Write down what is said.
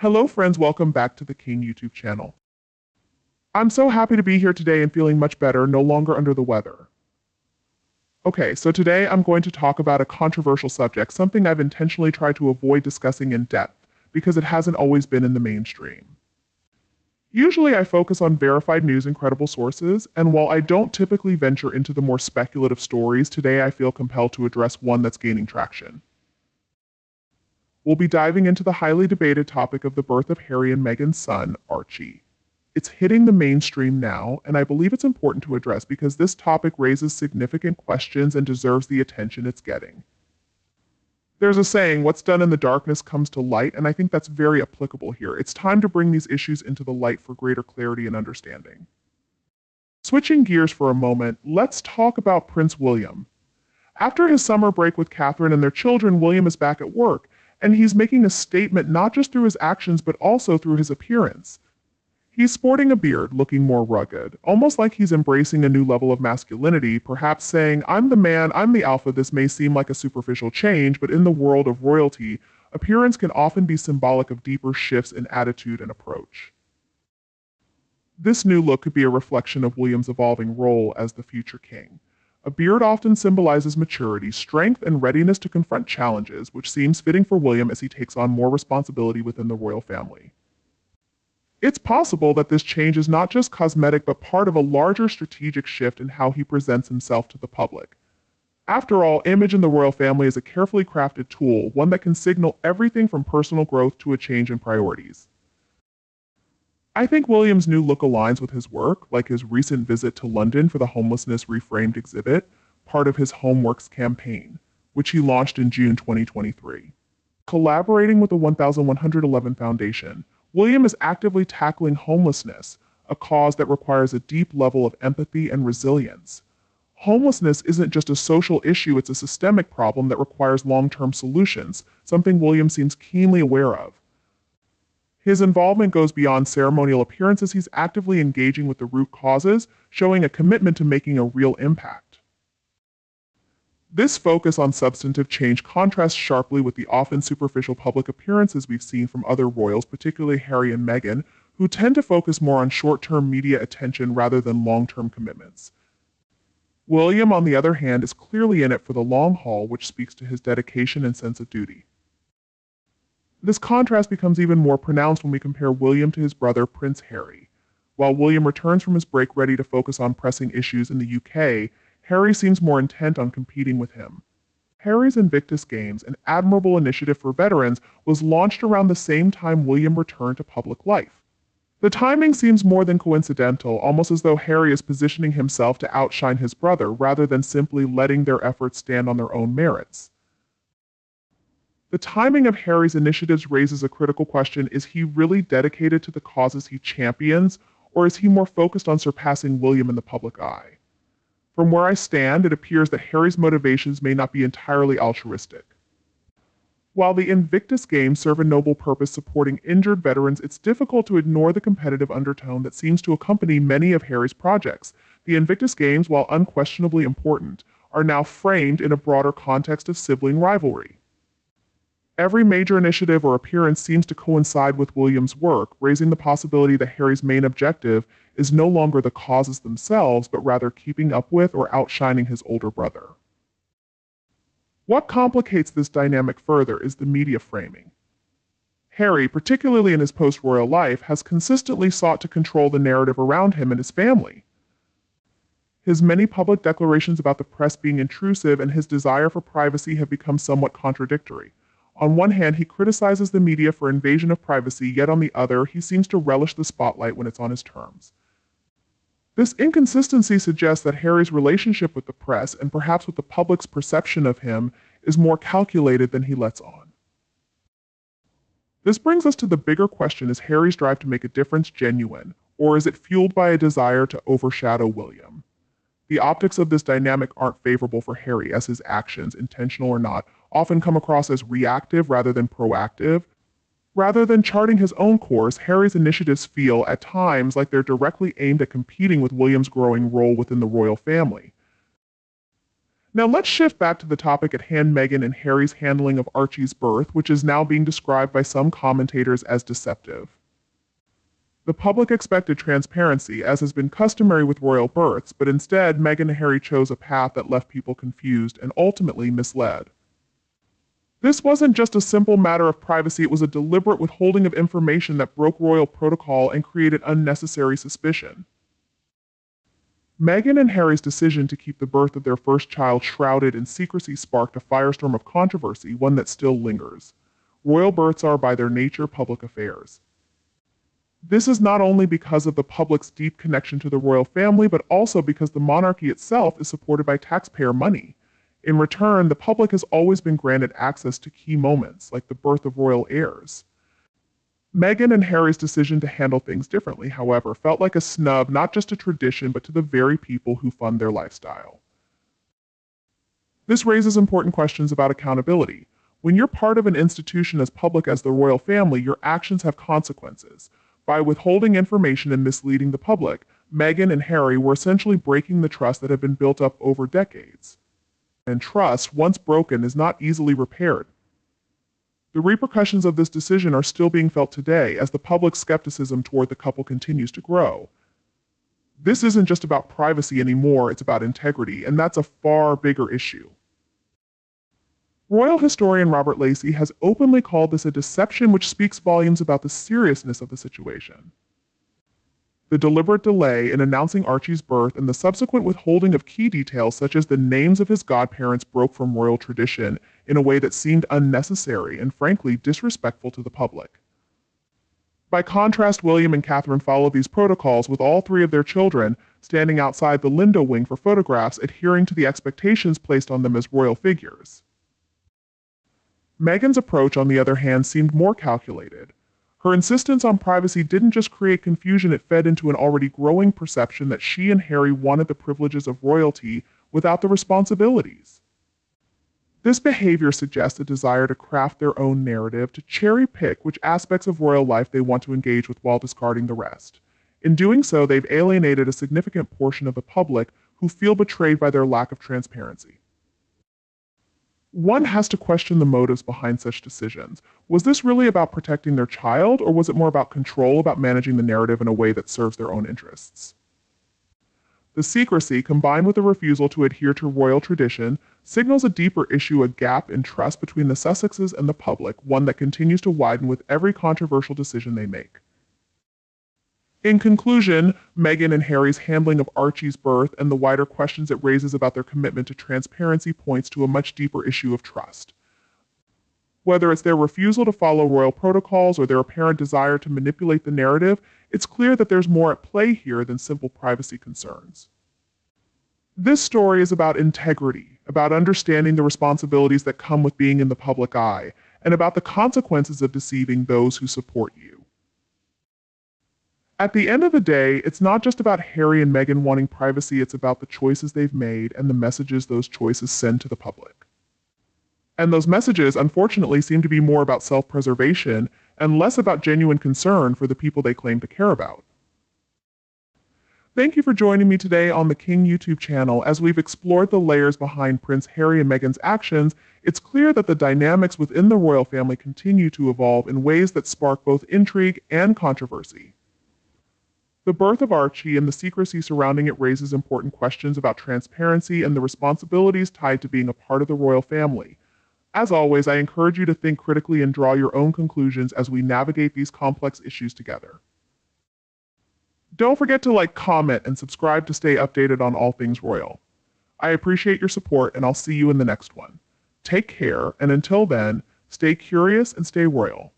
Hello friends, welcome back to the King YouTube channel. I'm so happy to be here today and feeling much better, no longer under the weather. Okay, so today I'm going to talk about a controversial subject, something I've intentionally tried to avoid discussing in depth, because it hasn't always been in the mainstream. Usually I focus on verified news and credible sources, and while I don't typically venture into the more speculative stories, today I feel compelled to address one that's gaining traction. We'll be diving into the highly debated topic of the birth of Harry and Meghan's son, Archie. It's hitting the mainstream now, and I believe it's important to address because this topic raises significant questions and deserves the attention it's getting. There's a saying, what's done in the darkness comes to light, and I think that's very applicable here. It's time to bring these issues into the light for greater clarity and understanding. Switching gears for a moment, let's talk about Prince William. After his summer break with Catherine and their children, William is back at work, and he's making a statement not just through his actions but also through his appearance. He's sporting a beard, looking more rugged, almost like he's embracing a new level of masculinity, perhaps saying, "I'm the man, I'm the alpha." This may seem like a superficial change, but in the world of royalty, appearance can often be symbolic of deeper shifts in attitude and approach. This new look could be a reflection of William's evolving role as the future king. A beard often symbolizes maturity, strength, and readiness to confront challenges, which seems fitting for William as he takes on more responsibility within the royal family. It's possible that this change is not just cosmetic but part of a larger strategic shift in how he presents himself to the public. After all, image in the royal family is a carefully crafted tool, one that can signal everything from personal growth to a change in priorities. I think William's new look aligns with his work, like his recent visit to London for the Homelessness Reframed exhibit, part of his Homeworks campaign, which he launched in June 2023. Collaborating with the 1111 Foundation, William is actively tackling homelessness, a cause that requires a deep level of empathy and resilience. Homelessness isn't just a social issue, it's a systemic problem that requires long-term solutions, something William seems keenly aware of. His involvement goes beyond ceremonial appearances. He's actively engaging with the root causes, showing a commitment to making a real impact. This focus on substantive change contrasts sharply with the often superficial public appearances we've seen from other royals, particularly Harry and Meghan, who tend to focus more on short-term media attention rather than long-term commitments. William, on the other hand, is clearly in it for the long haul, which speaks to his dedication and sense of duty. This contrast becomes even more pronounced when we compare William to his brother, Prince Harry. While William returns from his break ready to focus on pressing issues in the UK, Harry seems more intent on competing with him. Harry's Invictus Games, an admirable initiative for veterans, was launched around the same time William returned to public life. The timing seems more than coincidental, almost as though Harry is positioning himself to outshine his brother rather than simply letting their efforts stand on their own merits. The timing of Harry's initiatives raises a critical question: is he really dedicated to the causes he champions, or is he more focused on surpassing William in the public eye? From where I stand, it appears that Harry's motivations may not be entirely altruistic. While the Invictus Games serve a noble purpose supporting injured veterans, it's difficult to ignore the competitive undertone that seems to accompany many of Harry's projects. The Invictus Games, while unquestionably important, are now framed in a broader context of sibling rivalry. Every major initiative or appearance seems to coincide with William's work, raising the possibility that Harry's main objective is no longer the causes themselves, but rather keeping up with or outshining his older brother. What complicates this dynamic further is the media framing. Harry, particularly in his post-royal life, has consistently sought to control the narrative around him and his family. His many public declarations about the press being intrusive and his desire for privacy have become somewhat contradictory. On one hand, he criticizes the media for invasion of privacy, yet on the other, he seems to relish the spotlight when it's on his terms. This inconsistency suggests that Harry's relationship with the press, and perhaps with the public's perception of him, is more calculated than he lets on. This brings us to the bigger question: is Harry's drive to make a difference genuine, or is it fueled by a desire to overshadow William? The optics of this dynamic aren't favorable for Harry, as his actions, intentional or not, often come across as reactive rather than proactive. Rather than charting his own course, Harry's initiatives feel, at times, like they're directly aimed at competing with William's growing role within the royal family. Now let's shift back to the topic at hand, Meghan and Harry's handling of Archie's birth, which is now being described by some commentators as deceptive. The public expected transparency, as has been customary with royal births, but instead Meghan and Harry chose a path that left people confused and ultimately misled. This wasn't just a simple matter of privacy, it was a deliberate withholding of information that broke royal protocol and created unnecessary suspicion. Meghan and Harry's decision to keep the birth of their first child shrouded in secrecy sparked a firestorm of controversy, one that still lingers. Royal births are, by their nature, public affairs. This is not only because of the public's deep connection to the royal family, but also because the monarchy itself is supported by taxpayer money. In return, the public has always been granted access to key moments, like the birth of royal heirs. Meghan and Harry's decision to handle things differently, however, felt like a snub not just to tradition, but to the very people who fund their lifestyle. This raises important questions about accountability. When you're part of an institution as public as the royal family, your actions have consequences. By withholding information and misleading the public, Meghan and Harry were essentially breaking the trust that had been built up over decades. And trust, once broken, is not easily repaired. The repercussions of this decision are still being felt today as the public's skepticism toward the couple continues to grow. This isn't just about privacy anymore, it's about integrity, and that's a far bigger issue. Royal historian Robert Lacey has openly called this a deception, which speaks volumes about the seriousness of the situation. The deliberate delay in announcing Archie's birth and the subsequent withholding of key details such as the names of his godparents broke from royal tradition in a way that seemed unnecessary and frankly disrespectful to the public. By contrast, William and Catherine followed these protocols, with all three of their children standing outside the Lindo wing for photographs, adhering to the expectations placed on them as royal figures. Meghan's approach, on the other hand, seemed more calculated. Her insistence on privacy didn't just create confusion, it fed into an already growing perception that she and Harry wanted the privileges of royalty without the responsibilities. This behavior suggests a desire to craft their own narrative, to cherry-pick which aspects of royal life they want to engage with while discarding the rest. In doing so, they've alienated a significant portion of the public who feel betrayed by their lack of transparency. One has to question the motives behind such decisions. Was this really about protecting their child, or was it more about control, about managing the narrative in a way that serves their own interests? The secrecy, combined with the refusal to adhere to royal tradition, signals a deeper issue, a gap in trust between the Sussexes and the public, one that continues to widen with every controversial decision they make. In conclusion, Meghan and Harry's handling of Archie's birth and the wider questions it raises about their commitment to transparency points to a much deeper issue of trust. Whether it's their refusal to follow royal protocols or their apparent desire to manipulate the narrative, it's clear that there's more at play here than simple privacy concerns. This story is about integrity, about understanding the responsibilities that come with being in the public eye, and about the consequences of deceiving those who support you. At the end of the day, it's not just about Harry and Meghan wanting privacy, it's about the choices they've made and the messages those choices send to the public. And those messages, unfortunately, seem to be more about self-preservation and less about genuine concern for the people they claim to care about. Thank you for joining me today on the King YouTube channel. As we've explored the layers behind Prince Harry and Meghan's actions, it's clear that the dynamics within the royal family continue to evolve in ways that spark both intrigue and controversy. The birth of Archie and the secrecy surrounding it raises important questions about transparency and the responsibilities tied to being a part of the royal family. As always, I encourage you to think critically and draw your own conclusions as we navigate these complex issues together. Don't forget to like, comment, and subscribe to stay updated on all things royal. I appreciate your support, and I'll see you in the next one. Take care, and until then, stay curious and stay royal.